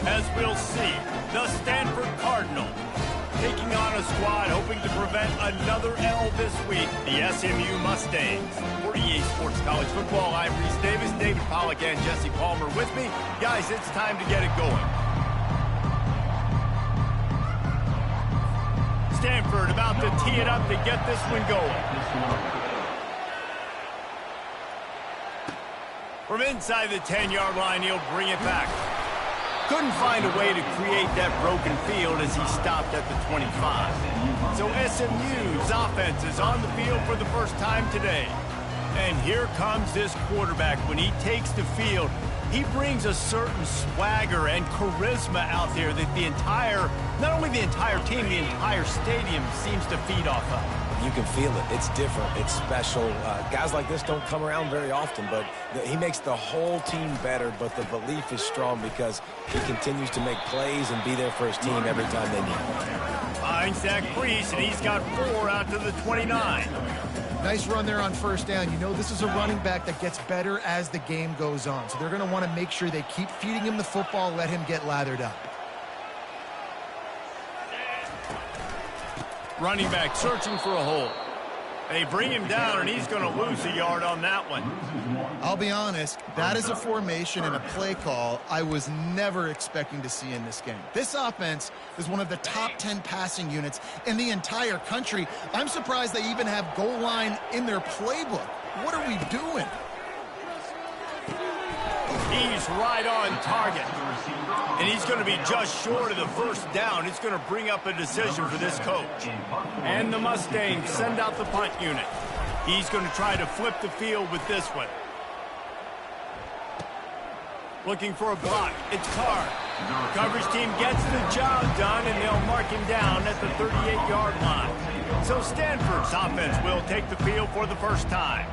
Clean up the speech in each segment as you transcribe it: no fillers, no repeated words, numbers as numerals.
as we'll see the Stanford Cardinal taking on a squad hoping to prevent another L this week, the SMU Mustangs. For EA Sports College Football, I'm Reese Davis, David Pollack, and Jesse Palmer with me. Guys, it's time to get it going. Stanford about to tee it up to get this one going. From inside the 10-yard line, he'll bring it back. Couldn't find a way to create that broken field as he stopped at the 25. So SMU's offense is on the field for the first time today. And here comes this quarterback. When he takes the field, he brings a certain swagger and charisma out there that not only the entire team, the entire stadium seems to feed off of. You can feel it. It's different. It's special. Guys like this don't come around very often, but he makes the whole team better, but the belief is strong because he continues to make plays and be there for his team every time they need him. Finds that crease, and he's got 4 out to the 29. Nice run there on first down. You know this is a running back that gets better as the game goes on, so they're going to want to make sure they keep feeding him the football, let him get lathered up. Running back searching for a hole. They bring him down, and he's going to lose a yard on that one. I'll be honest, that is a formation and a play call I was never expecting to see in this game. This offense is one of the top 10 passing units in the entire country. I'm surprised they even have goal line in their playbook. What are we doing? He's right on target. And he's going to be just short of the first down. It's going to bring up a decision for this coach. And the Mustangs send out the punt unit. He's going to try to flip the field with this one. Looking for a block. It's Carr. Coverage team gets the job done, and they'll mark him down at the 38-yard line. So Stanford's offense will take the field for the first time.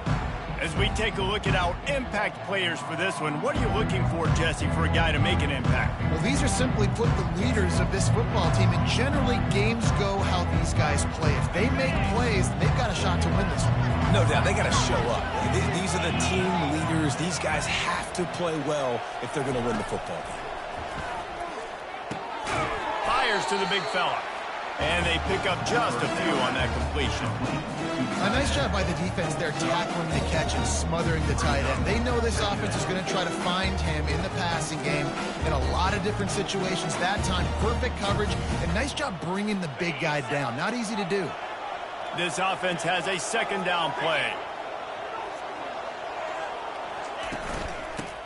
As we take a look at our impact players for this one, what are you looking for, Jesse, for a guy to make an impact? Well, these are simply put the leaders of this football team, and generally games go how these guys play. If they make plays, they've got a shot to win this one. No doubt, they got to show up. These are the team leaders. These guys have to play well if they're going to win the football game. Fires to the big fella. And they pick up just a few on that completion. A nice job by the defense there, tackling the catch and smothering the tight end. They know this offense is going to try to find him in the passing game in a lot of different situations. That time, perfect coverage, and nice job bringing the big guy down. Not easy to do. This offense has a second down play.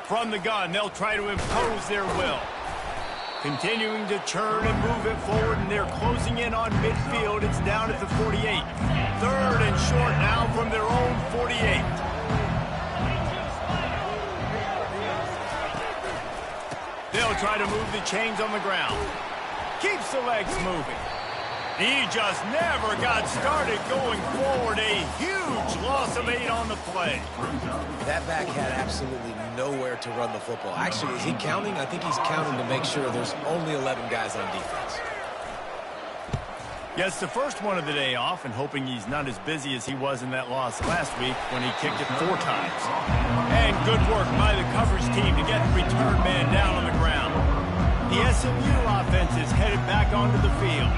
From the gun, they'll try to impose their will. Continuing to churn and move it forward, and they're closing in on midfield. It's down at the 48. Third and short now from their own 48. They'll try to move the chains on the ground. Keeps the legs moving. He just never got started going forward. A huge loss of 8 on the play. That back had absolutely nowhere to run the football. Actually, is he counting? I think he's counting to make sure there's only 11 guys on defense. Gets the first one of the day off, and hoping he's not as busy as he was in that loss last week when he kicked it 4 times. And good work by the coverage team to get the return man down on the ground. The SMU offense is headed back onto the field.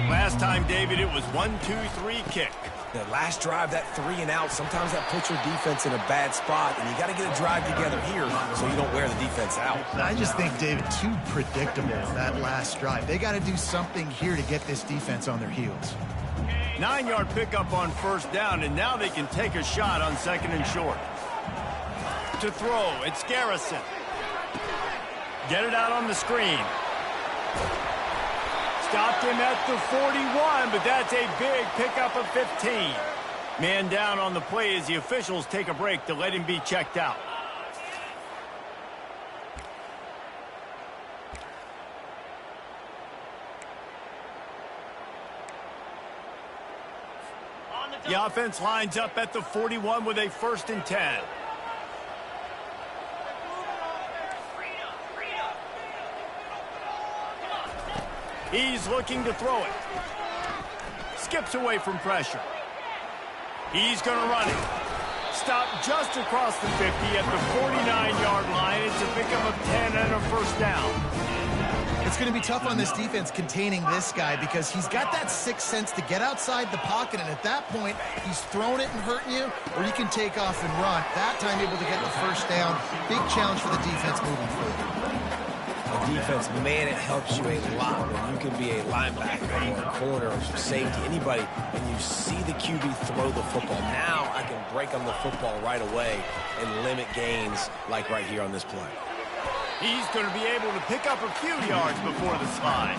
Last time, David, it was 1-2-3 kick. The last drive, that 3 and out, sometimes that puts your defense in a bad spot, and you got to get a drive together here so you don't wear the defense out. I just think, David, too predictable, that last drive. They got to do something here to get this defense on their heels. 9-yard pickup on first down, and now they can take a shot on second and short. To throw, it's Garrison. Get it out on the screen. Stopped him at the 41, but that's a big pickup of 15. Man down on the play as the officials take a break to let him be checked out. The offense lines up at the 41 with a 1st and 10. He's looking to throw it. Skips away from pressure. He's going to run it. Stopped just across the 50 at the 49-yard line. It's a pickup of 10 and a 1st down. It's going to be tough on this defense containing this guy because he's got that sixth sense to get outside the pocket, and at that point, he's throwing it and hurting you, or you can take off and run. That time able to get the first down. Big challenge for the defense moving forward. The defense, man, it helps you a lot when you can be a linebacker or a corner or safety, anybody, and you see the QB throw the football. Now I can break on the football right away and limit gains like right here on this play. He's going to be able to pick up a few yards before the slide.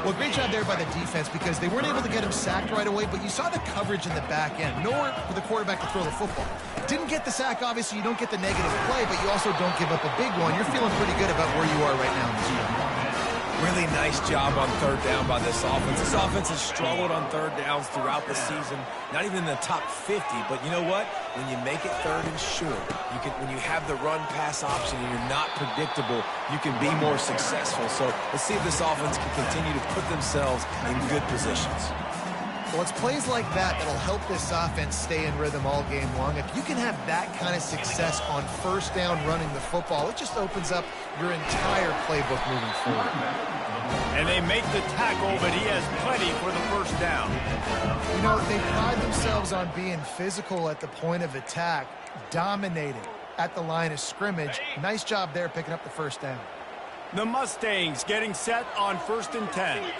Well, great job there by the defense because they weren't able to get him sacked right away, but you saw the coverage in the back end. Nowhere for the quarterback to throw the football. Didn't get the sack, obviously. You don't get the negative play, but you also don't give up a big one. You're feeling pretty good about where you are right now in this game. Really nice job on third down by this offense. This offense has struggled on third downs throughout the season. Not even in the top 50, but you know what? When you make it third and short, when you have the run-pass option and you're not predictable, you can be more successful. So let's see if this offense can continue to put themselves in good positions. Well, it's plays like that that'll help this offense stay in rhythm all game long. If you can have that kind of success on first down running the football, it just opens up your entire playbook moving forward. And they make the tackle, but he has plenty for the first down. You know, they pride themselves on being physical at the point of attack, dominating at the line of scrimmage. Nice job there picking up the first down. The Mustangs getting set on 1st and 10.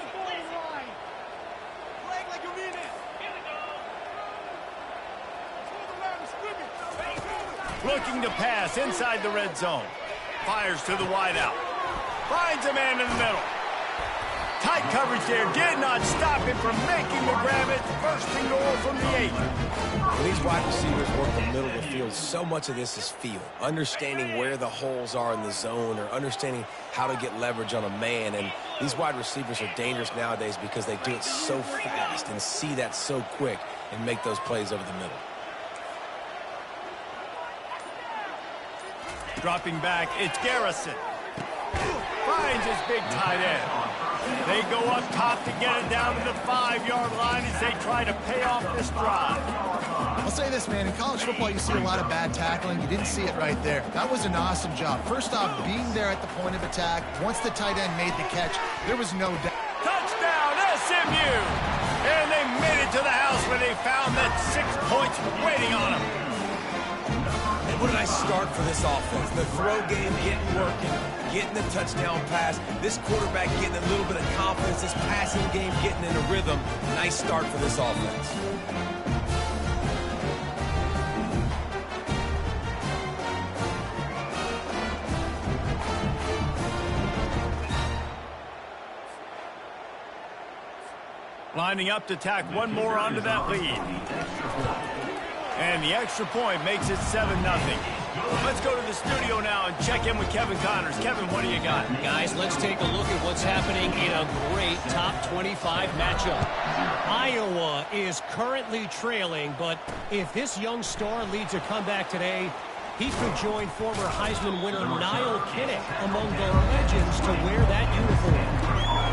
Looking to pass inside the red zone. Fires to the wideout. Finds a man in the middle. Tight coverage there. Did not stop him from making the grab. It's 1st and goal from the 8. When these wide receivers work the middle of the field, so much of this is feel. Understanding where the holes are in the zone or understanding how to get leverage on a man. And these wide receivers are dangerous nowadays because they do it so fast and see that so quick and make those plays over the middle. Dropping back, it's Garrison. Finds his big tight end. They go up top to get it down to the 5-yard line as they try to pay off this drive. I'll say this, man. In college football, you see a lot of bad tackling. You didn't see it right there. That was an awesome job. First off, being there at the point of attack. Once the tight end made the catch, there was no doubt. Touchdown, SMU! And they made it to the house where they found that 6 points waiting on them. What a nice start for this offense. The throw game getting working, getting the touchdown pass. This quarterback getting a little bit of confidence. This passing game getting in a rhythm. Nice start for this offense. Lining up to tack one more onto that lead. And the extra point makes it 7-0. Let's go to the studio now and check in with Kevin Connors. Kevin, what do you got? Guys, let's take a look at what's happening in a great top 25 matchup. Iowa is currently trailing, but if this young star leads a comeback today, he could join former Heisman winner Niall Kinnick among the legends to wear that uniform.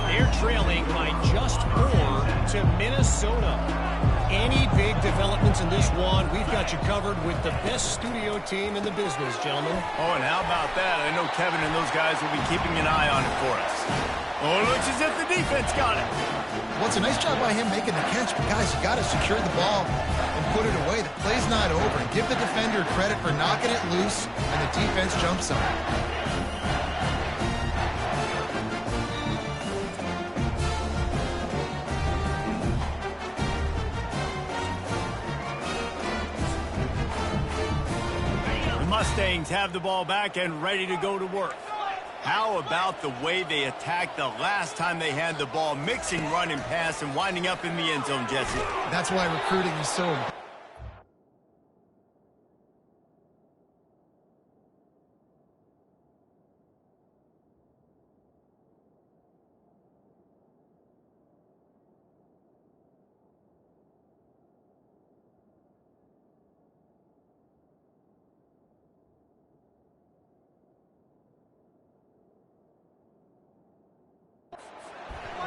They're trailing by just 4 to Minnesota. Any big developments in this one, we've got you covered with the best studio team in the business, gentlemen. Oh, and how about that? I know Kevin and those guys will be keeping an eye on it for us. Oh, it looks as if the defense got it. Well, it's a nice job by him making the catch, but guys, you got to secure the ball and put it away. The play's not over. Give the defender credit for knocking it loose, and the defense jumps on it. Mustangs have the ball back and ready to go to work. How about the way they attacked the last time they had the ball, mixing run and pass and winding up in the end zone, Jesse? That's why recruiting is so important.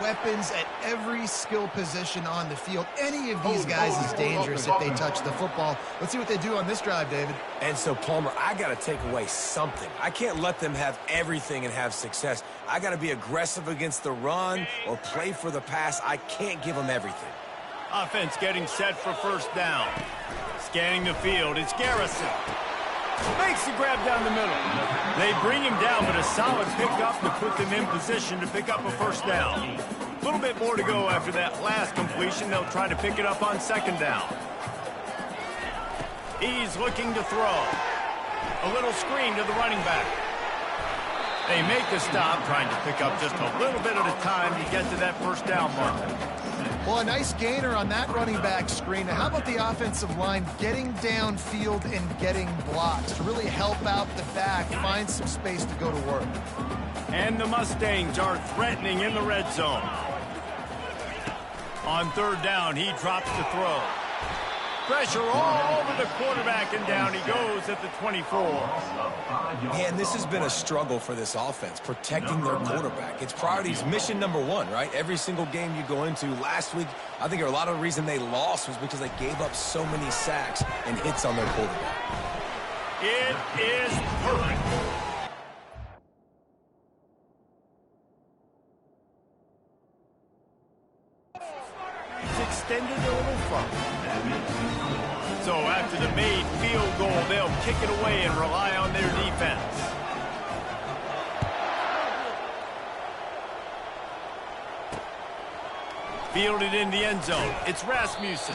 weapons at every skill position on the field. Any of these guys is dangerous if they touch the football. Let's see what they do on this drive, David. And so, Palmer, I got to take away something. I can't let them have everything and have success. I got to be aggressive against the run or play for the pass. I can't give them everything. Offense getting set for first down. Scanning the field, it's Garrison. Makes the grab down the middle. They bring him down, but a solid pickup to put them in position to pick up a first down. A little bit more to go after that last completion. They'll try to pick it up on second down. He's looking to throw. A little screen to the running back. They make the stop, trying to pick up just a little bit at a time to get to that first down mark. Well, a nice gainer on that running back screen. Now, how about the offensive line getting downfield and getting blocks to really help out the back, find some space to go to work? And the Mustangs are threatening in the red zone. On third down, he drops to throw. Pressure all over the quarterback, and down he goes at the 24. Man, this has been a struggle for this offense, protecting their quarterback. It's priorities, mission number one, right? Every single game you go into. Last week, I think a lot of the reason they lost was because they gave up so many sacks and hits on their quarterback. It is perfect. He's extended a little further. So after the made field goal, they'll kick it away and rely on their defense. Fielded in the end zone. It's Rasmussen.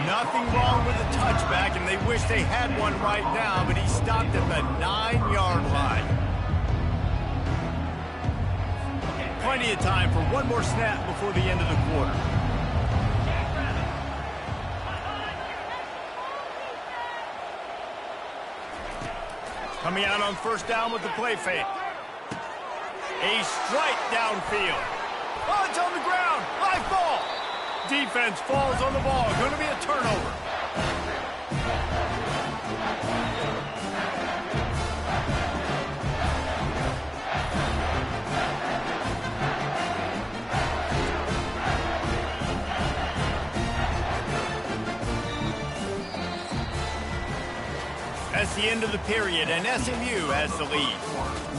Nothing wrong with the touchback, and they wish they had one right now, but he stopped at the 9-yard line. Plenty of time for one more snap before the end of the quarter. Coming out on first down with the play fake. A strike downfield. Oh, it's on the ground. High ball. Defense falls on the ball. Going to be a turnover. That's the end of the period, and SMU has the lead.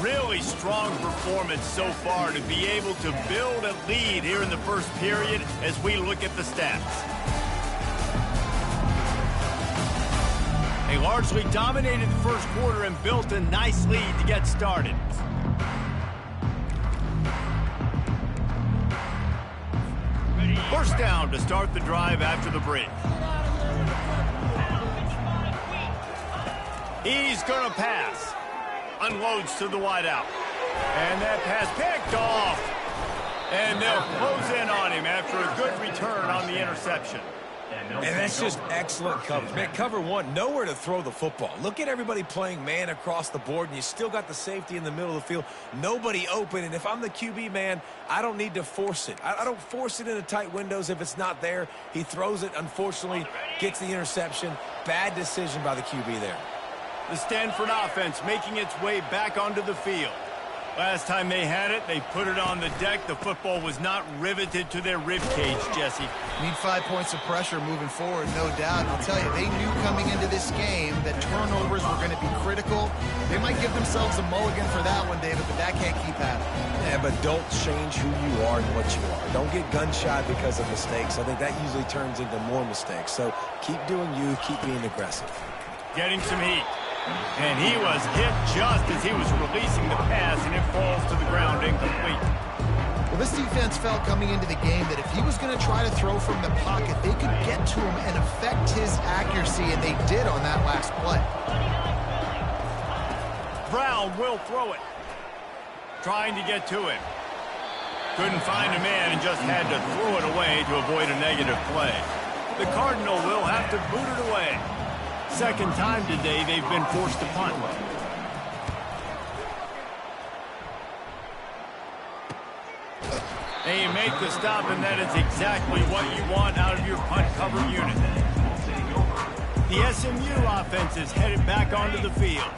Really strong performance so far to be able to build a lead here in the first period as we look at the stats. They largely dominated the first quarter and built a nice lead to get started. First down to start the drive after the break. He's going to pass. Unloads to the wideout. And that pass picked off. And they'll close in on him after a good return on the interception. And that's just excellent coverage. Man, cover one, nowhere to throw the football. Look at everybody playing man across the board, and you still got the safety in the middle of the field. Nobody open, and if I'm the QB, man, I don't need to force it. I don't force it into tight windows if it's not there. He throws it, unfortunately, gets the interception. Bad decision by the QB there. The Stanford offense making its way back onto the field. Last time they had it, they put it on the deck. The football was not riveted to their rib cage, Jesse. Need 5 points of pressure moving forward, no doubt. And I'll tell you, they knew coming into this game that turnovers were going to be critical. They might give themselves a mulligan for that one, David, but that can't keep happening. Yeah, but don't change who you are and what you are. Don't get gun-shy because of mistakes. I think that usually turns into more mistakes. So keep doing you, keep being aggressive. Getting some heat. And he was hit just as he was releasing the pass, and it falls to the ground incomplete. Well, this defense felt coming into the game that if he was going to try to throw from the pocket, they could get to him and affect his accuracy, and they did on that last play. Brown will throw it. Trying to get to him. Couldn't find a man and just had to throw it away to avoid a negative play. The Cardinal will have to boot it away. Second time today they've been forced to punt. They make the stop, and that is exactly what you want out of your punt cover unit. The SMU offense is headed back onto the field.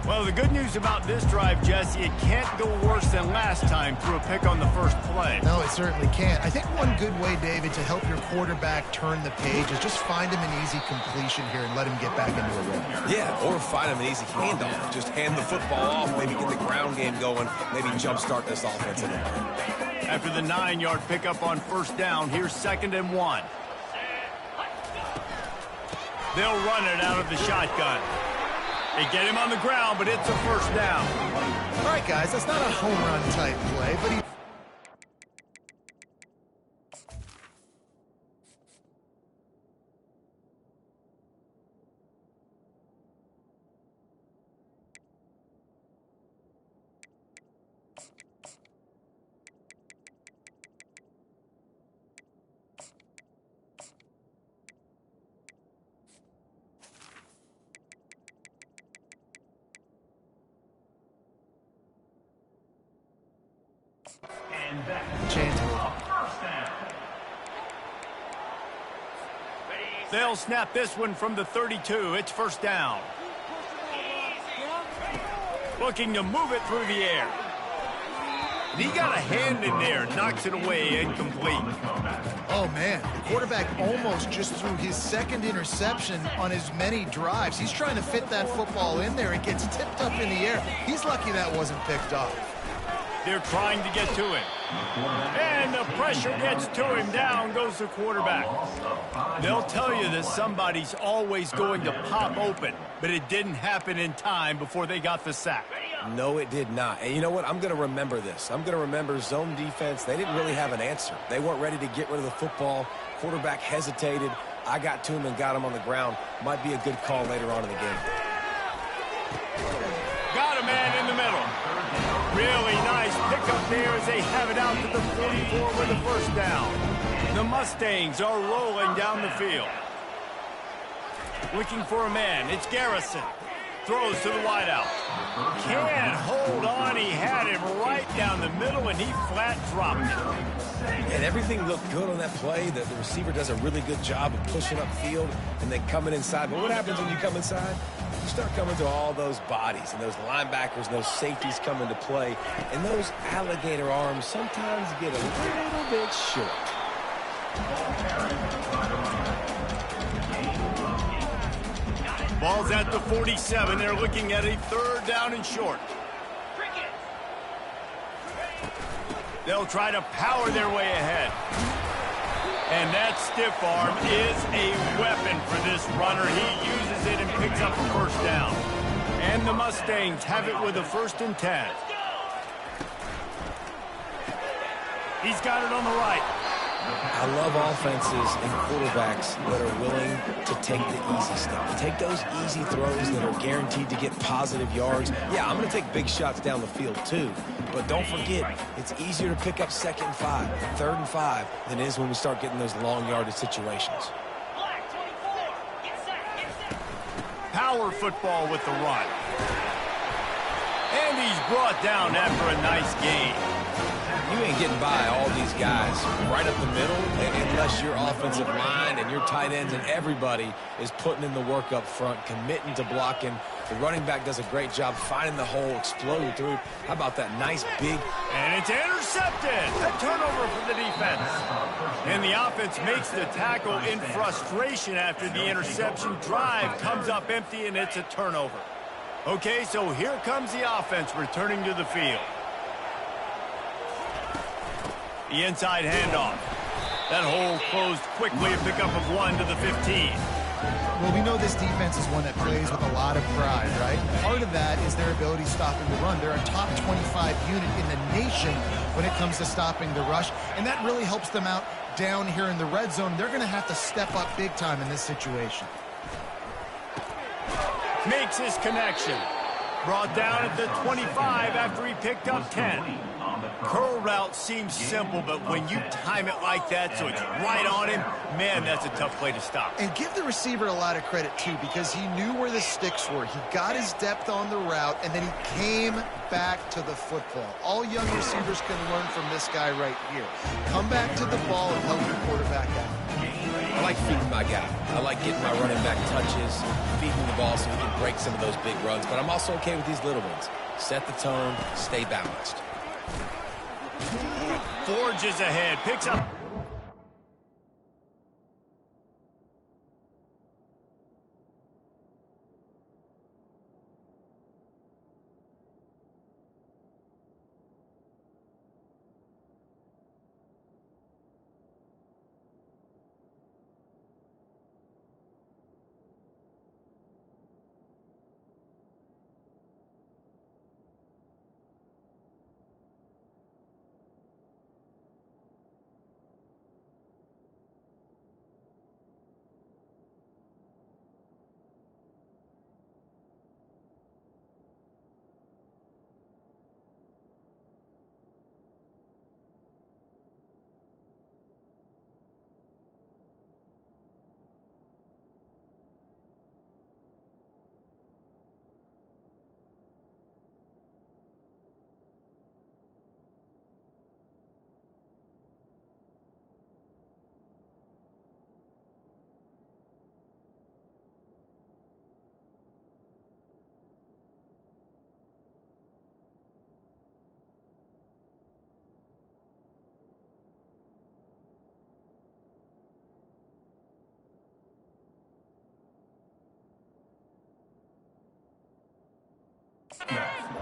Well, the good news about this drive, Jesse, it can't go worse than last time through a pick on the first play. No, it certainly can't. I think one good way, David, to help your quarterback turn the page is just find him an easy completion here and let him get back into a rhythm. Yeah, or find him an easy handoff. Just hand the football off, maybe get the ground game going, maybe jumpstart this offense a little bit. After the 9-yard pickup on first down, here's 2nd and 1. They'll run it out of the shotgun. They get him on the ground, but it's a first down. All right, guys, that's not a home run type play, but he... They'll snap this one from the 32. It's first down. Looking to move it through the air. And he got a hand in there, knocks it away, incomplete. Oh, man, the quarterback almost just threw his 2nd interception on as many drives. He's trying to fit that football in there. It gets tipped up in the air. He's lucky that wasn't picked off. They're trying to get to him. And the pressure gets to him. Down goes the quarterback. They'll tell you that somebody's always going to pop open, but it didn't happen in time before they got the sack. No, it did not. And you know what? I'm going to remember this. I'm going to remember zone defense. They didn't really have an answer. They weren't ready to get rid of the football. Quarterback hesitated. I got to him and got him on the ground. Might be a good call later on in the game. Got a man in the middle. Really nice pickup there as they have it out to the 44 with the first down. The Mustangs are rolling down the field. Looking for a man. It's Garrison. Throws to the wideout. Can't hold on. He had him right down the middle, and he flat dropped it. And everything looked good on that play. The receiver does a really good job of pushing upfield and then coming inside. But what happens when you come inside? You start coming to all those bodies and those linebackers and those safeties come into play. And those alligator arms sometimes get a little bit short. Ball's at the 47. They're looking at a 3rd down and short. They'll try to power their way ahead. And that stiff arm is a weapon for this runner. He uses it and picks up a first down. And the Mustangs have it with a 1st and 10. He's got it on the right. I love offenses and quarterbacks that are willing to take the easy stuff. Take those easy throws that are guaranteed to get positive yards. Yeah, I'm going to take big shots down the field too. But don't forget, it's easier to pick up 2nd and 5, 3rd and 5 than it is when we start getting those long yardage situations. Power football with the run. And he's brought down after a nice gain. You ain't getting by all these guys right up the middle unless your offensive line and your tight ends and everybody is putting in the work up front, committing to blocking. The running back does a great job finding the hole, exploding through. How about that nice big... And it's intercepted. A turnover for the defense. And the offense makes the tackle in frustration after the interception. Drive comes up empty, and it's a turnover. Okay, so here comes the offense returning to the field. The inside handoff. That hole closed quickly, a pickup of 1 to the 15. Well, we know this defense is one that plays with a lot of pride, right? Part of that is their ability stopping the run. They're a top 25 unit in the nation when it comes to stopping the rush, and that really helps them out down here in the red zone. They're going to have to step up big time in this situation. Makes his connection. Brought down at the 25 after he picked up 10. Curl route seems simple, but when you time it like that so it's right on him, man, that's a tough play to stop. And give the receiver a lot of credit, too, because he knew where the sticks were. He got his depth on the route, and then he came back to the football. All young receivers can learn from this guy right here. Come back to the ball and help your quarterback out. I like feeding my guy. I like getting my running back touches, feeding the ball so he can break some of those big runs. But I'm also okay okay with these little ones. Set the tone, stay balanced. Forges ahead, picks up.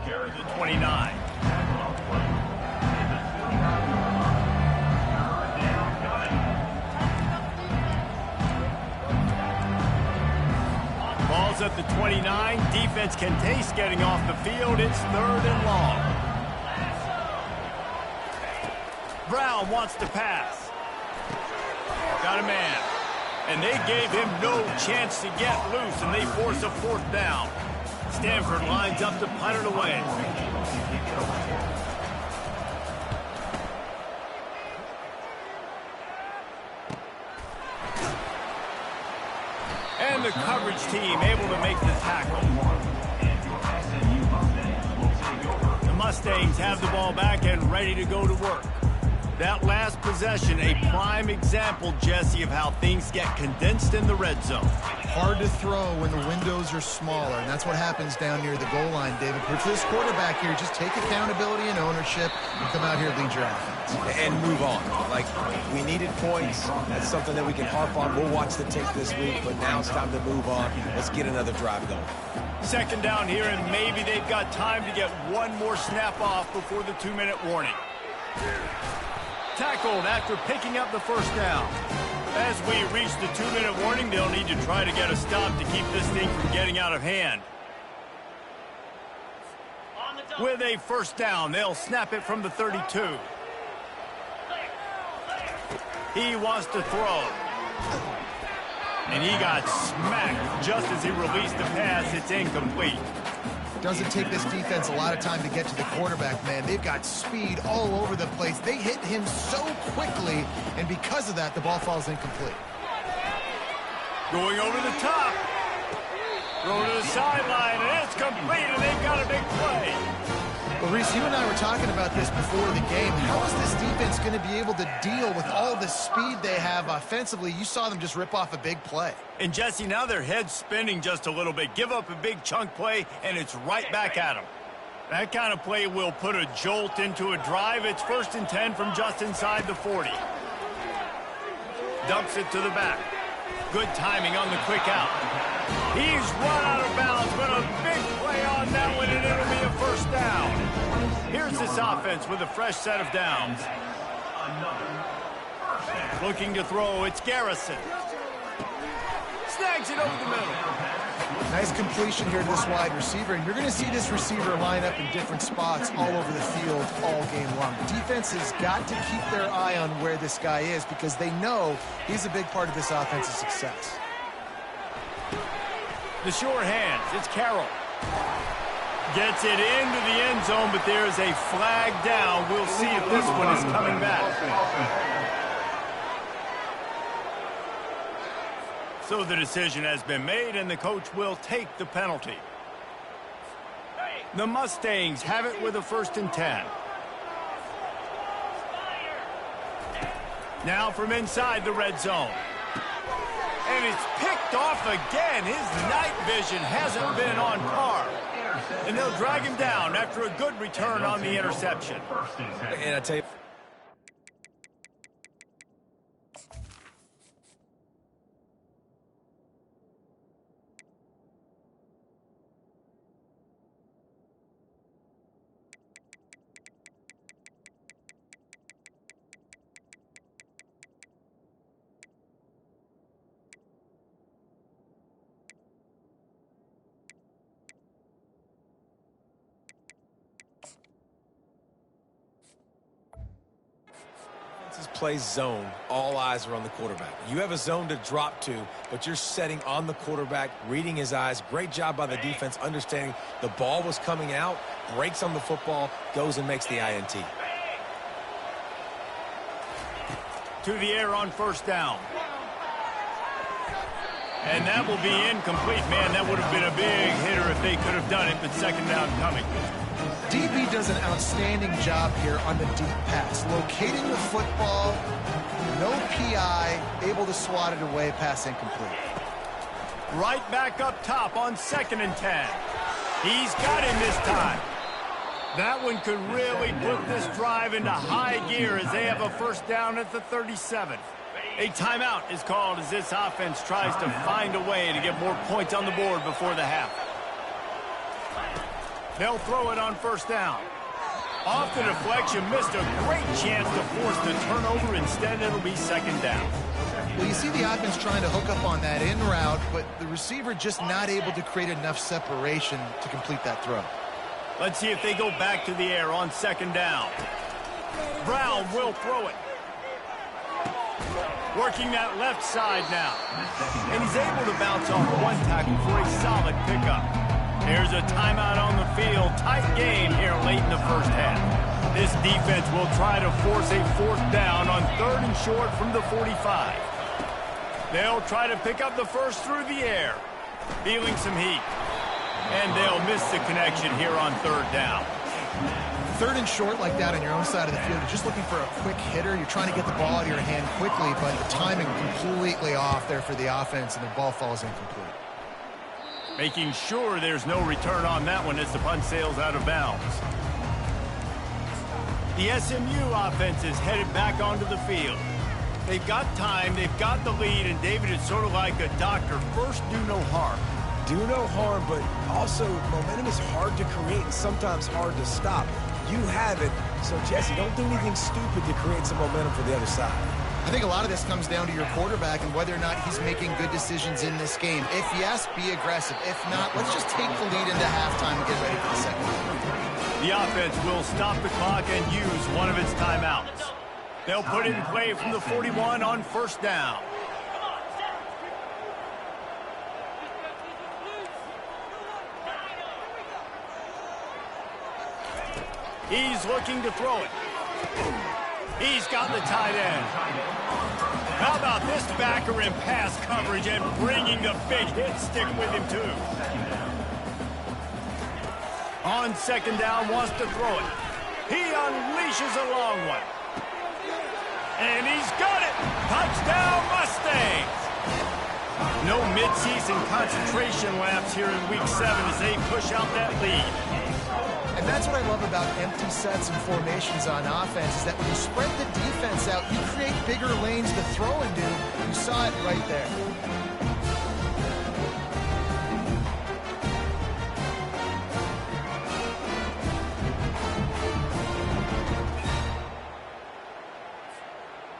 The 29. Ball's at the 29. Defense can taste getting off the field. It's 3rd and long. Brown wants to pass. Got a man. And they gave him no chance to get loose, and they force a 4th down. Stanford lines up to punt it away. And the coverage team able to make the tackle. The Mustangs have the ball back and ready to go to work. That last possession, a prime example, Jesse, of how things get condensed in the red zone. Hard to throw when the windows are smaller, and that's what happens down near the goal line, David. But for this quarterback here, just take accountability and ownership and come out here and lead your offense. And move on. Like, we needed points. That's something that we can harp on. We'll watch the tape this week, but now it's time to move on. Let's get another drive going. 2nd down here, and maybe they've got time to get one more snap off before the 2-minute warning. Tackled after picking up the 1st down. As we reach the 2-minute warning, they'll need to try to get a stop to keep this thing from getting out of hand. With a 1st down, they'll snap it from the 32. He wants to throw. And he got smacked just as he released the pass. It's incomplete. Doesn't take this defense a lot of time to get to the quarterback, man. They've got speed all over the place. They hit him so quickly, and because of that, the ball falls incomplete. Going over the top. Throw to the sideline, and it's complete, and they've got a big play. Well, Reese, you and I were talking about this before the game. How is this defense going to be able to deal with all the speed they have offensively? You saw them just rip off a big play. And, Jesse, now their head's spinning just a little bit. Give up a big chunk play, and it's right back at them. That kind of play will put a jolt into a drive. It's 1st and 10 from just inside the 40. Dumps it to the back. Good timing on the quick out. He's run out of bounds, but a big play on that one, and it'll be a 1st down. Here's this offense with a fresh set of downs. Looking to throw, it's Garrison. Snags it over the middle. Nice completion here to this wide receiver, and you're going to see this receiver line up in different spots all over the field all game long. The defense has got to keep their eye on where this guy is because they know he's a big part of this offense's success. The sure hands, it's Carroll. Gets it into the end zone, but there's a flag down. We'll see if this one is coming back. So the decision has been made, and the coach will take the penalty. The Mustangs have it with a 1st and 10. Now from inside the red zone. And it's picked off again. His night vision hasn't been on par. And they'll drag him down after a good return on the interception. And I tell you, plays zone, all eyes are on the quarterback. You have a zone to drop to, but you're setting on the quarterback, reading his eyes. Great job by the defense, understanding the ball was coming out, breaks on the football, goes and makes the INT. To the air on first down. And that will be incomplete. Man, that would have been a big hitter if they could have done it, but second down coming. DB does an outstanding job here on the deep pass, locating the football, no PI, able to swat it away, pass incomplete. Right back up top on 2nd and 10. He's got him this time. That one could really put this drive into high gear as they have a first down at the 37. A timeout is called as this offense tries to find a way to get more points on the board before the half. They'll throw it on first down. Off the deflection, missed a great chance to force the turnover. Instead, it'll be second down. Well, you see the offense trying to hook up on that in route, but the receiver just not able to create enough separation to complete that throw. Let's see if they go back to the air on second down. Brown will throw it. Working that left side now. And he's able to bounce off one tackle for a solid pickup. Here's a timeout on the field. Tight game here late in the first half. This defense will try to force a fourth down on 3rd and short from the 45. They'll try to pick up the first through the air. Feeling some heat. And they'll miss the connection here on 3rd down. 3rd and short like that on your own side of the field, you're just looking for a quick hitter. You're trying to get the ball out of your hand quickly, but the timing completely off there for the offense, and the ball falls incomplete. Making sure there's no return on that one as the punt sails out of bounds. The SMU offense is headed back onto the field. They've got time, they've got the lead, and David, it's sort of like a doctor. First, do no harm. Do no harm, but also momentum is hard to create and sometimes hard to stop. You have it, so Jesse, don't do anything stupid to create some momentum for the other side. I think a lot of this comes down to your quarterback and whether or not he's making good decisions in this game. If yes, be aggressive. If not, let's just take the lead into halftime and get ready for the second half. The offense will stop the clock and use one of its timeouts. They'll put it in play from the 41 on first down. He's looking to throw it. He's got the tight end. How about this backer in pass coverage and bringing the big hit stick with him, too. On second down, wants to throw it. He unleashes a long one. And he's got it. Touchdown, Mustangs. No midseason concentration laps here in Week 7 as they push out that lead. And that's what I love about empty sets and formations on offense, is that when you spread the defense out, you create bigger lanes to throw into. You saw it right there.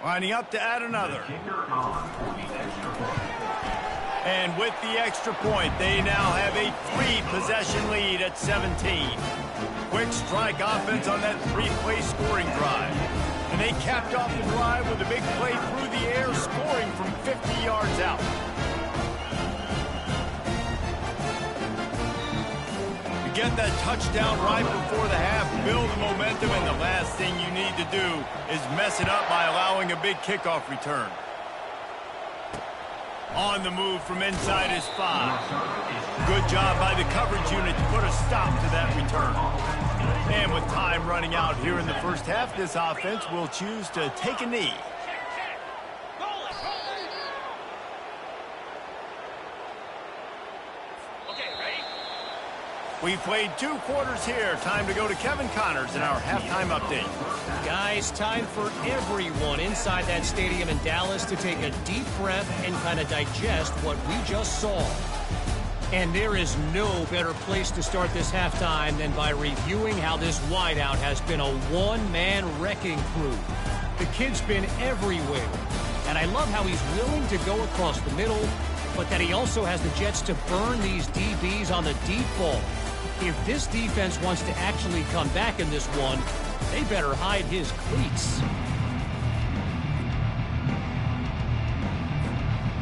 Lining up to add another. And with the extra point, they now have a 3-possession lead at 17. Quick strike offense on that 3-play scoring drive. And they capped off the drive with a big play through the air, scoring from 50 yards out. You get that touchdown right before the half, build the momentum, and the last thing you need to do is mess it up by allowing a big kickoff return. On the move from inside his 5. Good job by the coverage unit to put a stop to that return. And with time running out here in the first half, this offense will choose to take a knee. We played 2 quarters here. Time to go to Kevin Connors in our halftime update. Guys, time for everyone inside that stadium in Dallas to take a deep breath and kind of digest what we just saw. And there is no better place to start this halftime than by reviewing how this wideout has been a one-man wrecking crew. The kid's been everywhere. And I love how he's willing to go across the middle, but that he also has the jets to burn these DBs on the deep ball. If this defense wants to actually come back in this one, they better hide his cleats.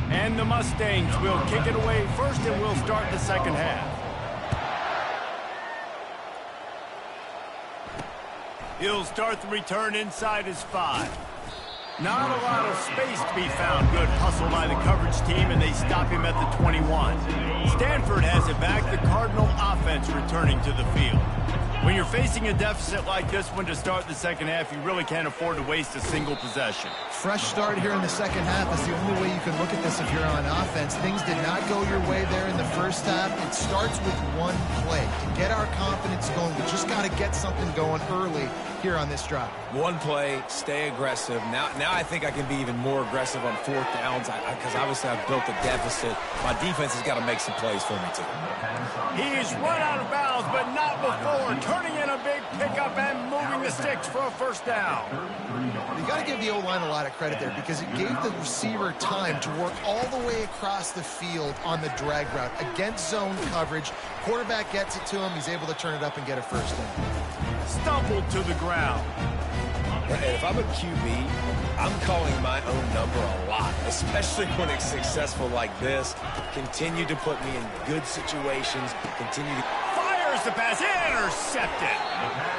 And the Mustangs will kick it away first, and we'll start the second half. He'll start the return inside his 5. Not a lot of space to be found. Good hustle by the coverage team, and they stop him at the 21. Stanford has it back. The Cardinal offense returning to the field. When you're facing a deficit like this one to start the second half, you really can't afford to waste a single possession. Fresh start here in the second half is the only way you can look at this if you're on offense. Things did not go your way there in the first half. It starts with one play. To get our confidence going, we just got to get something going early here on this drive. One play, stay aggressive. Now I think I can be even more aggressive on 4th downs because obviously I've built a deficit. My defense has got to make some plays for me too. He's run out of bounds, but not before. Turning in a big pickup and moving the sticks for a first down. You got to give the O-line a lot of credit there because it gave the receiver time to work all the way across the field on the drag route against zone coverage. Quarterback gets it to him. He's able to turn it up and get a first down. Stumbled to the ground. If I'm a QB, I'm calling my own number a lot, especially when it's successful like this. Continue to put me in good situations. Continue to... Fires the pass. Intercepted.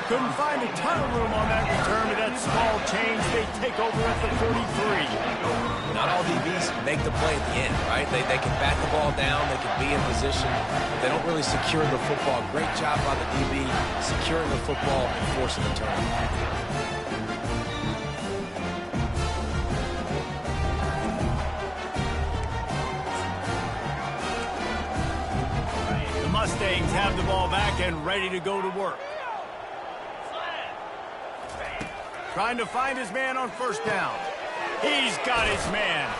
Couldn't find a ton of room on that return, but that small change, they take over at the 43. Not all DBs make the play at the end, right? They can bat the ball down. They can be in position. But they don't really secure the football. Great job by the DB securing the football and forcing the turnover. Mustangs have the ball back and ready to go to work. Trying to find his man on first down. He's got his man.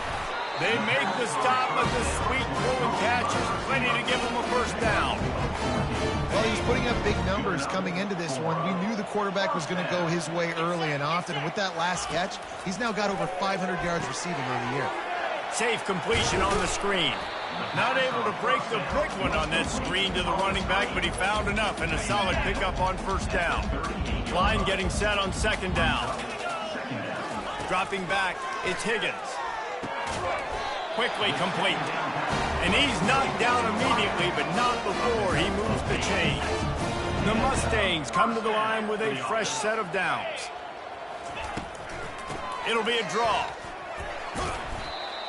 They make the stop, but the sweet throw and catch is plenty to give him a first down. Well, he's putting up big numbers coming into this one. We knew the quarterback was going to go his way early and often. And with that last catch, he's now got over 500 yards receiving on the year. Safe completion on the screen. Not able to break the big one on that screen to the running back, but he found enough and a solid pickup on first down. Line getting set on second down. Dropping back, it's Higgins. Quickly complete. And he's knocked down immediately, but not before he moves the chains. The Mustangs come to the line with a fresh set of downs. It'll be a draw.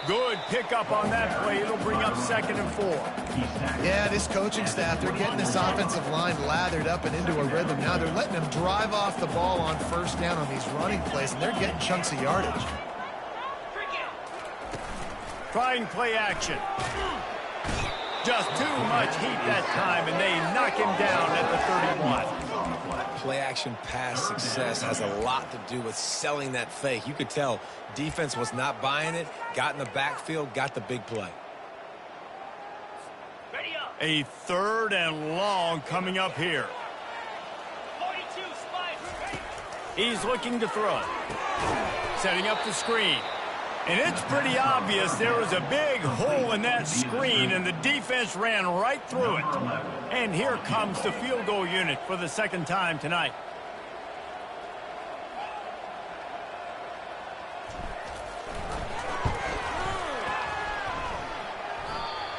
Good pickup on that play. It'll bring up 2nd and 4. Yeah, this coaching staff, they're getting this offensive line lathered up and into a rhythm. Now they're letting them drive off the ball on first down on these running plays, and they're getting chunks of yardage. Trying play action. Just too much heat that time, and they knock him down at the 31. Play action pass success has a lot to do with selling that fake. You could tell defense was not buying it, got in the backfield, got the big play. A 3rd and long coming up here. He's looking to throw. Setting up the screen. And it's pretty obvious there was a big hole in that screen, and the defense ran right through it. And here comes the field goal unit for the 2nd time tonight.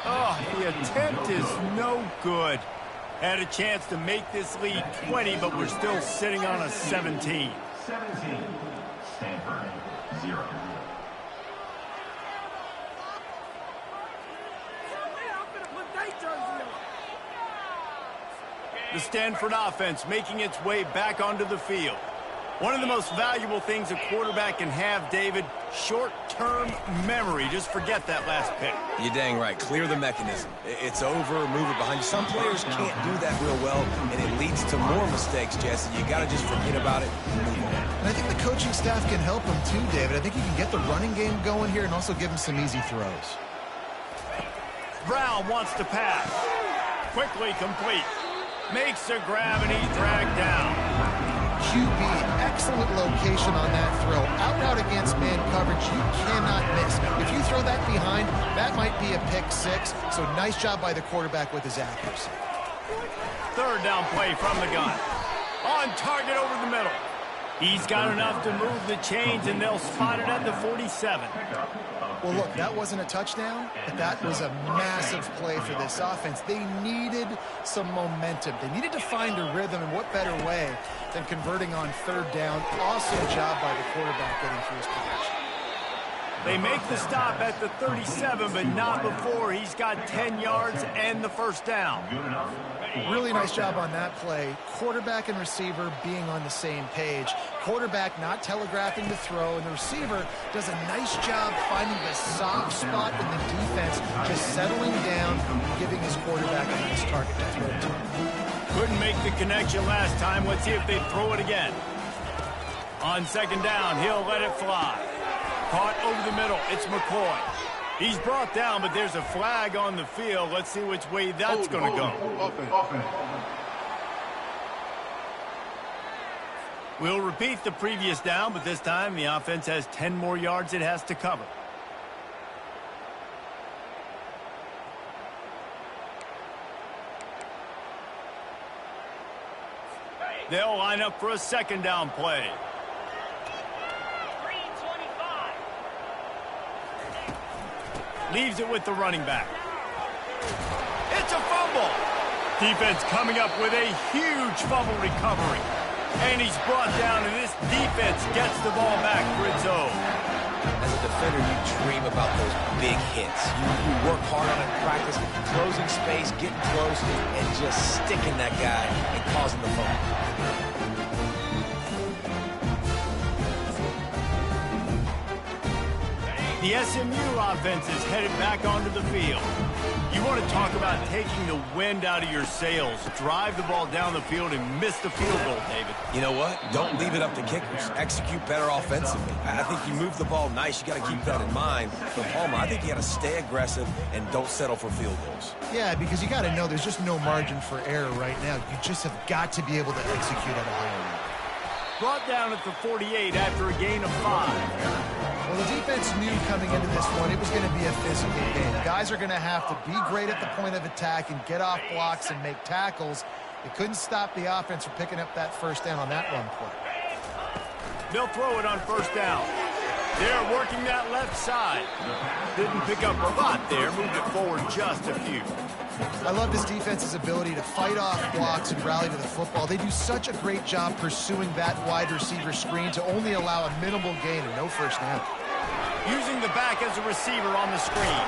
Oh, the attempt is no good. Had a chance to make this lead 20, but we're still sitting on a 17. 17, Stanford, 0. The Stanford offense making its way back onto the field. One of the most valuable things a quarterback can have, David, short-term memory. Just forget that last pick. You're dang right. Clear the mechanism. It's over, move it behind you. Some players can't do that real well, and it leads to more mistakes, Jesse. You got to just forget about it and move on. And I think the coaching staff can help him too, David. I think you can get the running game going here and also give him some easy throws. Brown wants to pass. Quickly complete. Makes a grab, and he's dragged down. QB, excellent location on that throw. Out against man coverage, you cannot miss. If you throw that behind, that might be a pick six. So nice job by the quarterback with his accuracy. Third down play from the gun. On target over the middle. He's got enough to move the chains, and they'll spot it at the 47. Well, look, that wasn't a touchdown, but that was a massive play for this offense. They needed some momentum. They needed to find a rhythm, and what better way than converting on third down. Awesome job by the quarterback getting through his progression. They make the stop at the 37, but not before he's got 10 yards and the first down. Really nice job on that play. Quarterback and receiver being on the same page. Quarterback not telegraphing the throw, and the receiver does a nice job finding the soft spot in the defense, just settling down, giving his quarterback a nice target to throw to. Couldn't make the connection last time. Let's see if they throw it again. On second down, he'll let it fly. Caught over the middle. It's McCoy. He's brought down, but there's a flag on the field. Let's see which way that's going to go. We'll repeat the previous down, but this time the offense has 10 more yards it has to cover. They'll line up for a second down play. Leaves it with the running back. It's a fumble. Defense coming up with a huge fumble recovery. And he's brought down, and this defense gets the ball back for its own. As a defender, you dream about those big hits. You work hard on it in practice, closing space, getting close, and just sticking that guy and causing the fumble. The SMU offense is headed back onto the field. You want to talk about taking the wind out of your sails. Drive the ball down the field and miss the field goal, David. You know what? Don't leave it up to kickers. Execute better offensively. I think you move the ball nice. You got to keep that in mind. For Palmer, I think you got to stay aggressive and don't settle for field goals. Yeah, because you got to know there's just no margin for error right now. You just have got to be able to execute at a higher level. Brought down at the 48 after a gain of 5. Well, the defense knew coming into this one it was going to be a physical game. Guys are going to have to be great at the point of attack and get off blocks and make tackles. They couldn't stop the offense from picking up that first down on that run play. They'll throw it on first down. They're working that left side. Didn't pick up a lot there. Moved it forward just a few. I love this defense's ability to fight off blocks and rally to the football. They do such a great job pursuing that wide receiver screen to only allow a minimal gain and no first down. Using the back as a receiver on the screen.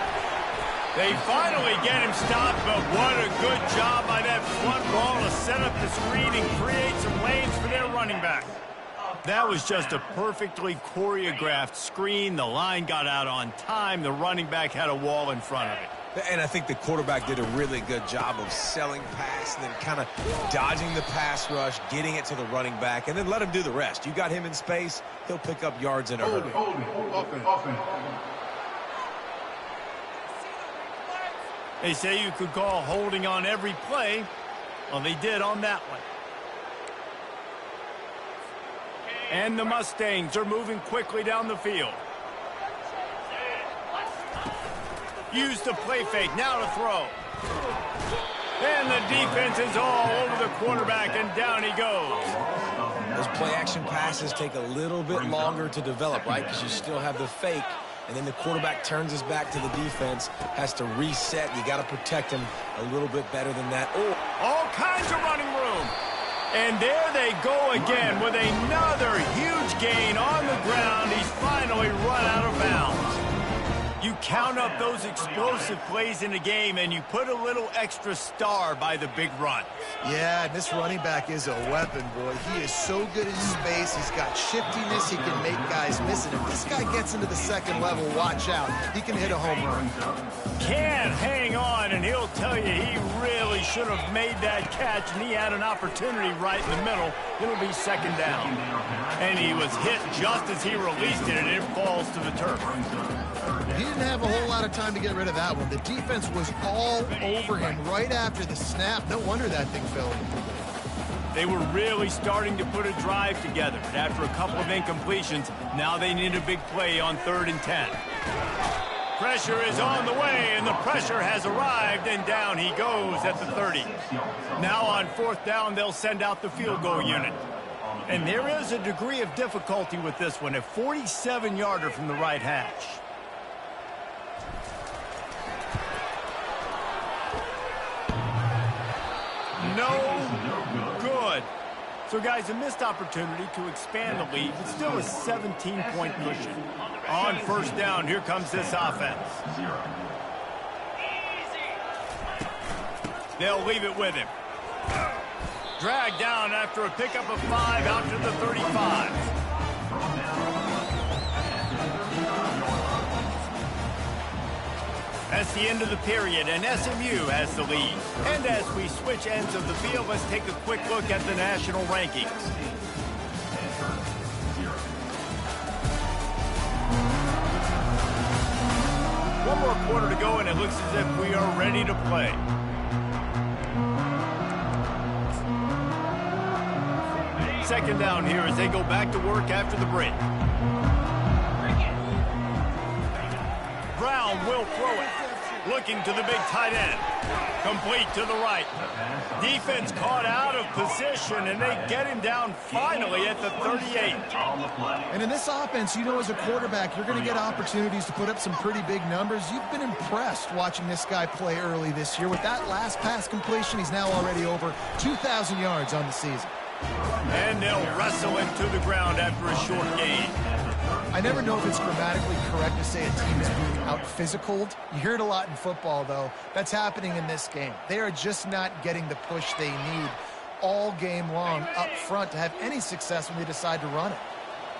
They finally get him stopped, but what a good job by that front ball to set up the screen and create some lanes for their running back. That was just a perfectly choreographed screen. The line got out on time. The running back had a wall in front of it. And I think the quarterback did a really good job of selling pass and then kind of dodging the pass rush, getting it to the running back, and then let him do the rest. You got him in space, he'll pick up yards in a hurry. They say you could call holding on every play. Well, they did on that one. And the Mustangs are moving quickly down the field. Use the play fake, now to throw. And the defense is all over the quarterback, and down he goes. Those play-action passes take a little bit longer to develop, right? Because you still have the fake, and then the quarterback turns his back to the defense, has to reset. You got to protect him a little bit better than that. Oh, all kinds of running room. And there they go again with another huge gain on the ground. He's finally run out of bounds. You count up those explosive plays in a game, and you put a little extra star by the big run. Yeah, and this running back is a weapon, boy. He is so good in space. He's got shiftiness. He can make guys miss it. If this guy gets into the second level, watch out. He can hit a home run. Can't hang on, and he'll tell you he really should have made that catch, and he had an opportunity right in the middle. It'll be second down. And he was hit just as he released it, and it falls to the turf. He didn't have a whole lot of time to get rid of that one. The defense was all over him right after the snap. No wonder that thing fell in. They were really starting to put a drive together. After a couple of incompletions, now they need a big play on 3rd and 10. Pressure is on the way, and the pressure has arrived, and down he goes at the 30. Now on 4th down, they'll send out the field goal unit. And there is a degree of difficulty with this one, a 47-yarder from the right hash. No good. So, guys, a missed opportunity to expand the lead, but still a 17-point cushion. On 1st down, here comes this offense. They'll leave it with him. Dragged down after a pickup of 5 out to the 35. That's the end of the period, and SMU has the lead. And as we switch ends of the field, let's take a quick look at the national rankings. One more quarter to go, and it looks as if we are ready to play. Second down here as they go back to work after the break. Brown will throw it. Looking to the big tight end. Complete to the right. Defense caught out of position, and they get him down finally at the 38. And in this offense, you know, as a quarterback, you're going to get opportunities to put up some pretty big numbers. You've been impressed watching this guy play early this year. With that last pass completion, he's now already over 2,000 yards on the season. And they'll wrestle him to the ground after a short gain. I never know if it's grammatically correct to say a team is being out-physicaled. You hear it a lot in football, though. That's happening in this game. They are just not getting the push they need all game long up front to have any success when they decide to run it.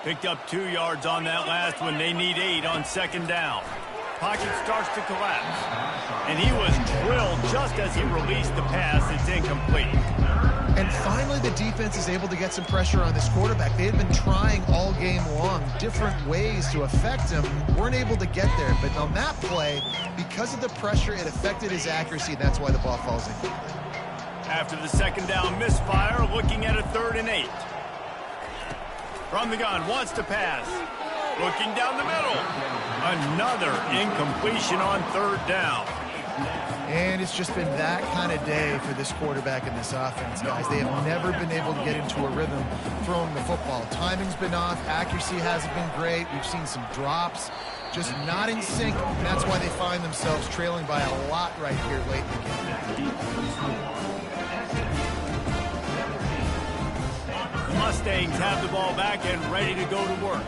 Picked up 2 yards on that last one. They need 8 on 2nd down. Pocket starts to collapse. And he was drilled just as he released the pass. It's incomplete. And finally, the defense is able to get some pressure on this quarterback. They had been trying all game long different ways to affect him. Weren't able to get there. But on that play, because of the pressure, it affected his accuracy. That's why the ball falls in. After the 2nd down misfire, looking at a 3rd and 8. From the gun, wants to pass. Looking down the middle. Another incompletion on 3rd down. And it's just been that kind of day for this quarterback in this offense, guys. They have never been able to get into a rhythm throwing the football. Timing's been off. Accuracy hasn't been great. We've seen some drops. Just not in sync. And that's why they find themselves trailing by a lot right here late in the game. The Mustangs have the ball back and ready to go to work.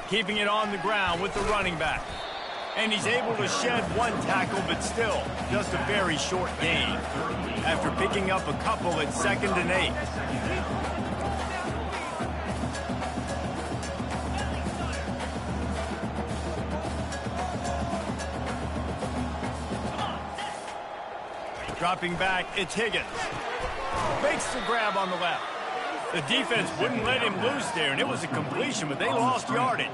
Keeping it on the ground with the running back. And he's able to shed 1 tackle, but still just a very short gain after picking up a couple at 2nd and 8. Dropping back, it's Higgins. Makes the grab on the left. The defense wouldn't let him loose there, and it was a completion, but they lost yardage.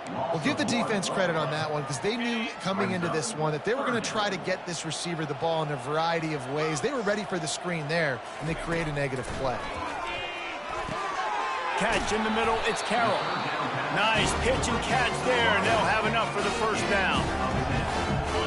Well, give the defense credit on that one because they knew coming into this one that they were going to try to get this receiver the ball in a variety of ways. They were ready for the screen there, and they create a negative play. Catch in the middle, it's Carroll. Nice pitch and catch there, and they'll have enough for the 1st down.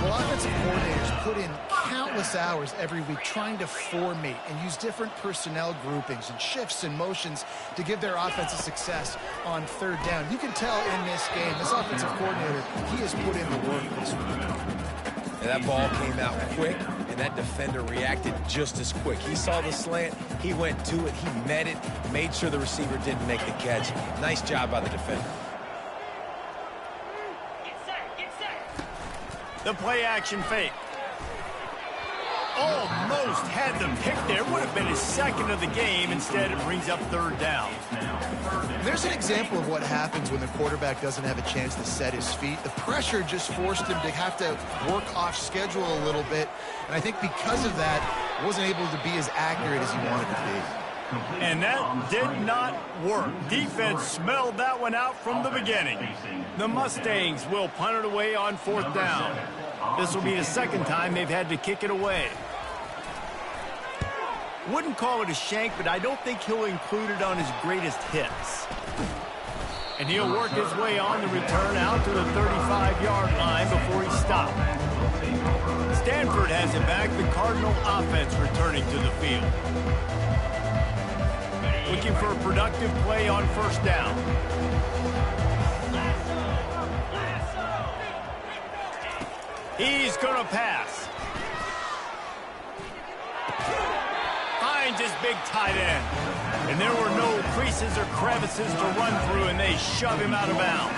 Well, offensive coordinators put in countless hours every week trying to formate and use different personnel groupings and shifts and motions to give their offensive success on 3rd down. You can tell in this game, this offensive coordinator, he has put in the work this week. And that ball came out quick, and that defender reacted just as quick. He saw the slant, he went to it, he met it, made sure the receiver didn't make the catch. Nice job by the defender. The play action fake. Almost had the pick there. Would have been his second of the game. Instead, it brings up third down. There's an example of what happens when the quarterback doesn't have a chance to set his feet. The pressure just forced him to have to work off schedule a little bit. And I think because of that, wasn't able to be as accurate as he wanted to be. And that did not work. Defense smelled that one out from the beginning. The Mustangs will punt it away on fourth down. This will be the second time they've had to kick it away. Wouldn't call it a shank, but I don't think he'll include it on his greatest hits. And he'll work his way on the return out to the 35-yard line before he stopped. Stanford has it back, the Cardinal offense returning to the field. Looking for a productive play on first down. He's going to pass. Finds his big tight end. And there were no creases or crevices to run through, and they shove him out of bounds.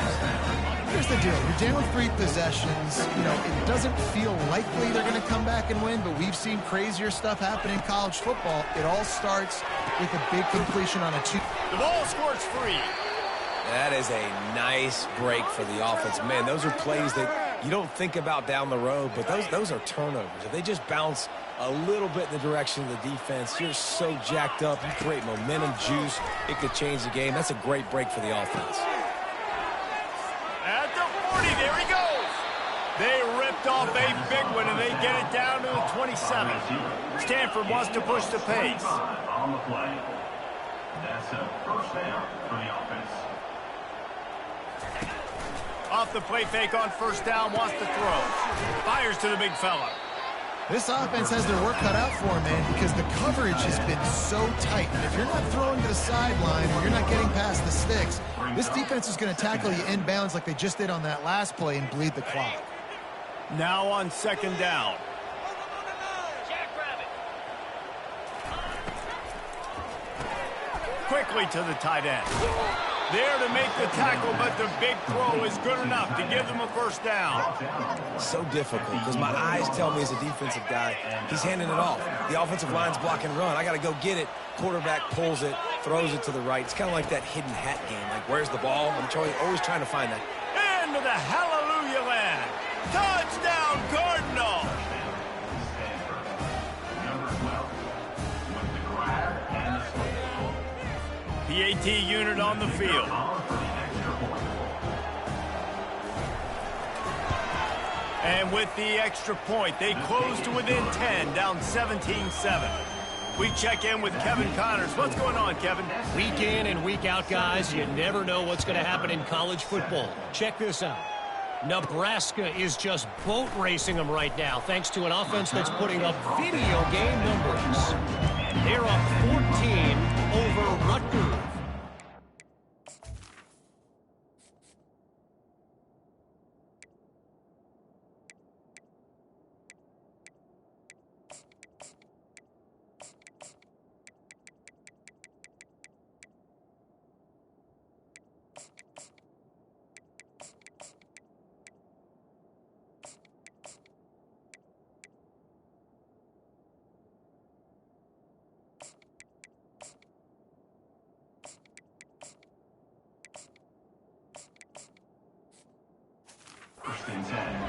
Here's the deal. You're down with 3 possessions. You know, it doesn't feel likely they're going to come back and win, but we've seen crazier stuff happen in college football. It all starts with a big completion on a 2. The ball scores free. That is a nice break for the offense. Man, those are plays that you don't think about down the road, but those are turnovers. If they just bounce a little bit in the direction of the defense, you're so jacked up. You create momentum, juice. It could change the game. That's a great break for the offense. At the 40, there he goes. They ripped off a big one, and they get it down to the 27. Stanford wants to push the pace. On the play. That's a first down for the offense. Off the play fake on first down, wants to throw. Fires to the big fella. This offense has their work cut out for them, man, because the coverage has been so tight. And if you're not throwing to the sideline or you're not getting past the sticks, this defense is going to tackle you inbounds like they just did on that last play and bleed the clock. Now on second down. Quickly to the tight end. There to make the tackle, but the big throw is good enough to give them a first down. So difficult because my eyes tell me as a defensive guy, he's handing it off. The offensive line's blocking run. I got to go get it. Quarterback pulls it, throws it to the right. It's kind of like that hidden hat game. Like, where's the ball? I'm always trying to find that. Into the hallelujah land. Touchdown, Cardinal. PAT unit on the field. And with the extra point, they close to within 10, down 17-7. We check in with Kevin Connors. What's going on, Kevin? Week in and week out, guys, you never know what's going to happen in college football. Check this out. Nebraska is just boat racing them right now, thanks to an offense that's putting up video game numbers. They're up 14 over Rutgers.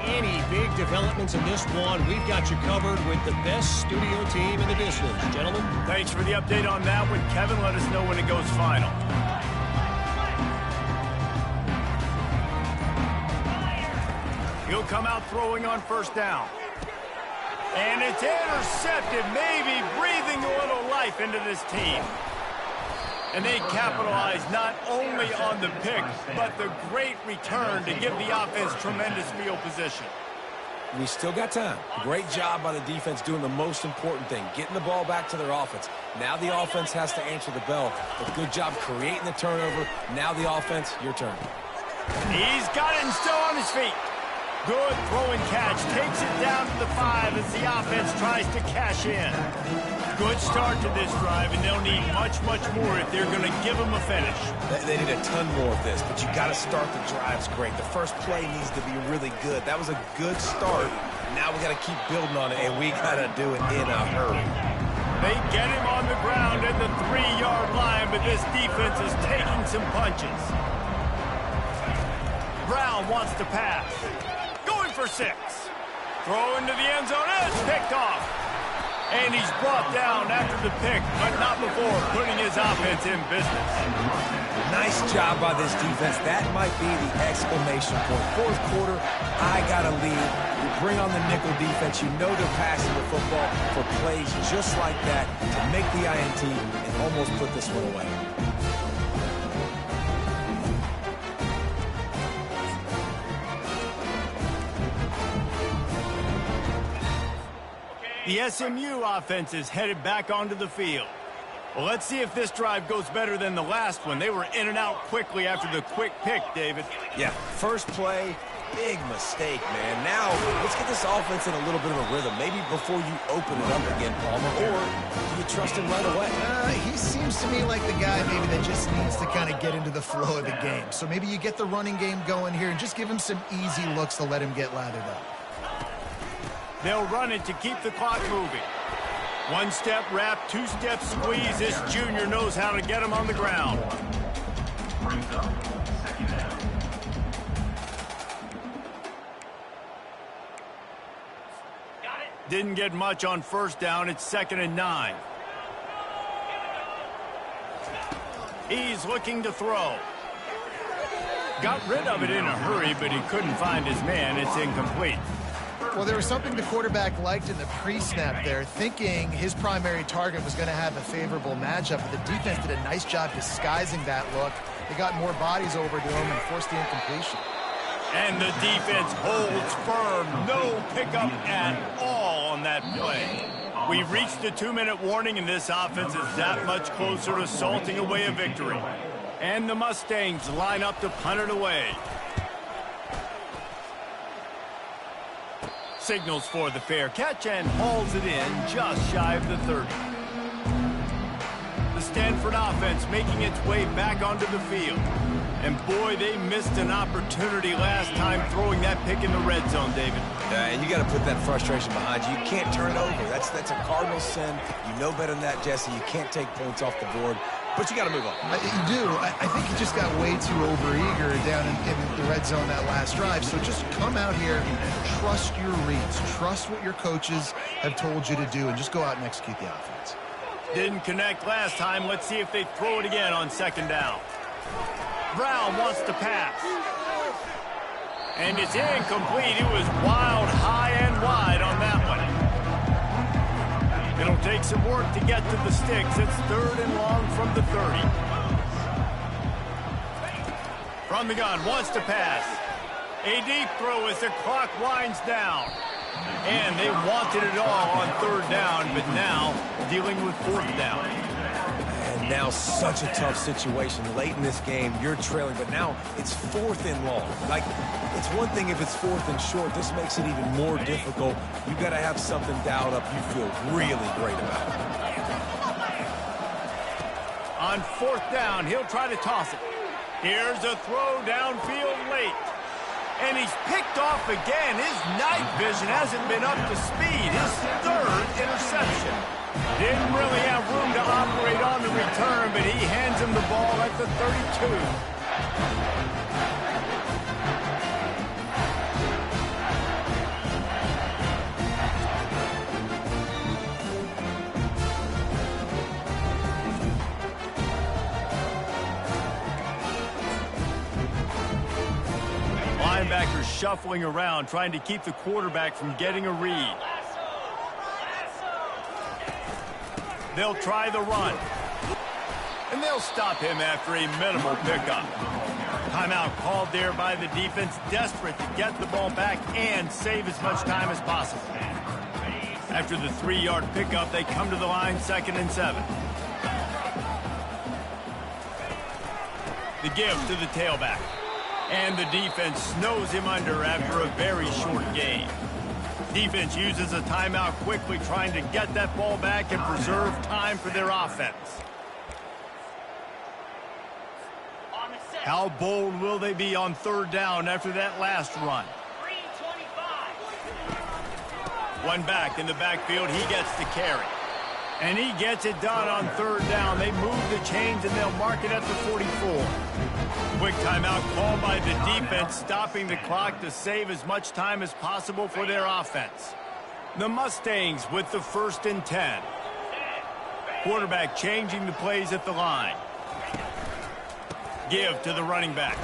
Any big developments in this one, we've got you covered with the best studio team in the business. Gentlemen. Thanks for the update on that one, Kevin. Let us know when it goes final. He'll come out throwing on first down. And it's intercepted, maybe breathing a little life into this team. And they capitalize not only on the pick, but the great return to give the offense tremendous field position. We still got time. Great job by the defense doing the most important thing, getting the ball back to their offense. Now the offense has to answer the bell. But good job creating the turnover. Now the offense, your turn. He's got it and still on his feet. Good throwing catch. Takes it down to the 5 as the offense tries to cash in. Good start to this drive, and they'll need much, much more if they're going to give them a finish. They need a ton more of this, but you got to start the drives great. The first play needs to be really good. That was a good start. Now we got to keep building on it, and we got to do it in a hurry. They get him on the ground at the 3-yard line, but this defense is taking some punches. Brown wants to pass. Going for 6. Throw into the end zone. It's picked off. And he's brought down after the pick, but not before putting his offense in business. Nice job by this defense. That might be the exclamation point. Fourth quarter, I got to lead. You bring on the nickel defense. You know they're passing the football for plays just like that to make the INT and almost put this one away. The SMU offense is headed back onto the field. Well, let's see if this drive goes better than the last one. They were in and out quickly after the quick pick, David. Yeah, first play, big mistake, man. Now, let's get this offense in a little bit of a rhythm. Maybe before you open it up again, Palmer, or do you trust him right away? He seems to me like the guy maybe that just needs to kind of get into the flow of the game. So maybe you get the running game going here and just give him some easy looks to let him get lathered up. They'll run it to keep the clock moving. 1-step wrap, 2-step squeeze. This junior knows how to get him on the ground. Brings up second down. Didn't get much on first down. It's 2nd and 9. He's looking to throw. Got rid of it in a hurry, but he couldn't find his man. It's incomplete. Well, there was something the quarterback liked in the pre-snap there, thinking his primary target was going to have a favorable matchup, but the defense did a nice job disguising that look. They got more bodies over to him and forced the incompletion. And the defense holds firm. No pickup at all on that play. We've reached the 2-minute warning, and this offense is that much closer to salting away a victory. And the Mustangs line up to punt it away. Signals for the fair catch and hauls it in just shy of the 30. The Stanford offense making its way back onto the field. And boy, they missed an opportunity last time throwing that pick in the red zone, David. And you got to put that frustration behind you. You can't turn it over. That's a cardinal sin. You know better than that, Jesse. You can't take points off the board. But you got to move on. You do. I think he just got way too overeager down in the red zone that last drive. So just come out here, trust your reads, trust what your coaches have told you to do, and just go out and execute the offense. Didn't connect last time. Let's see if they throw it again on 2nd down. Brown wants to pass. And it's incomplete. It was wild, high and wide on that one. It'll take some work to get to the sticks. It's 3rd and long from the 30. From the gun, wants to pass. A deep throw as the clock winds down. And they wanted it all on 3rd down, but now dealing with 4th down. And now such a tough situation. Late in this game, you're trailing, but now it's 4th and long. Like, it's one thing if it's 4th and short. This makes it even more difficult. You got to have something dialed up you feel really great about. On 4th down, he'll try to toss it. Here's a throw downfield late. And he's picked off again. His night vision hasn't been up to speed. His 3rd interception. Didn't really have room to operate on the return, but he hands him the ball at the 32. Linebackers shuffling around, trying to keep the quarterback from getting a read. They'll try the run. And they'll stop him after a minimal pickup. Timeout called there by the defense, desperate to get the ball back and save as much time as possible. After the 3-yard pickup, they come to the line, 2nd and 7. The give to the tailback. And the defense snows him under after a very short game. Defense uses a timeout quickly, trying to get that ball back and preserve time for their offense. How bold will they be on third down after that last run? One back in the backfield, he gets the carry. And he gets it done on third down. They move the chains and they'll mark it at the 44. Quick timeout called by the defense, stopping the clock to save as much time as possible for their offense. The Mustangs with the 1st and 10. Quarterback changing the plays at the line. Give to the running back.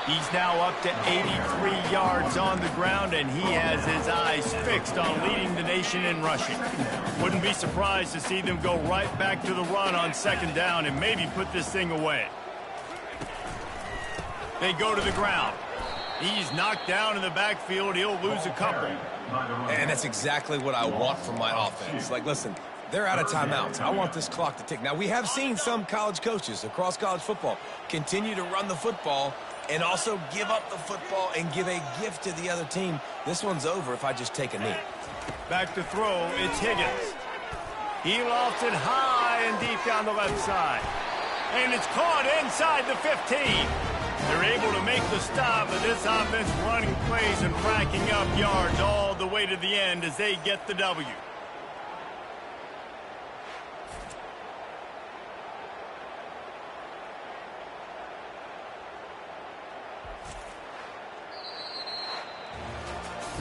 He's now up to 83 yards on the ground, and he has his eyes fixed on leading the nation in rushing. Wouldn't be surprised to see them go right back to the run on 2nd down and maybe put this thing away. They go to the ground. He's knocked down in the backfield. He'll lose a couple. And that's exactly what I want from my offense. Like, listen, they're out of timeouts. I want this clock to tick. Now, we have seen some college coaches across college football continue to run the football and also give up the football and give a gift to the other team. This one's over if I just take a knee. Back to throw, it's Higgins. He lofts it high and deep down the left side. And it's caught inside the 15. They're able to make the stop, but this offense running plays and racking up yards all the way to the end as they get the W.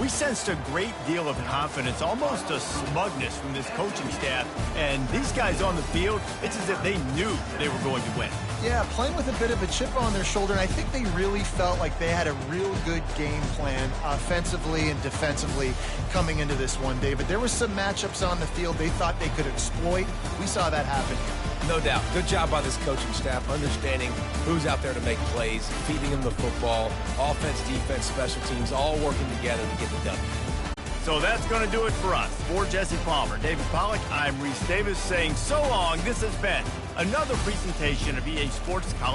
We sensed a great deal of confidence, almost a smugness from this coaching staff. And these guys on the field, it's as if they knew they were going to win. Yeah, playing with a bit of a chip on their shoulder, and I think they really felt like they had a real good game plan offensively and defensively coming into this one, David. There were some matchups on the field they thought they could exploit. We saw that happen here. No doubt. Good job by this coaching staff, understanding who's out there to make plays, feeding them the football, offense, defense, special teams, all working together to get the W. So that's going to do it for us. For Jesse Palmer, David Pollack, I'm Reese Davis saying so long. This has been another presentation of EA Sports College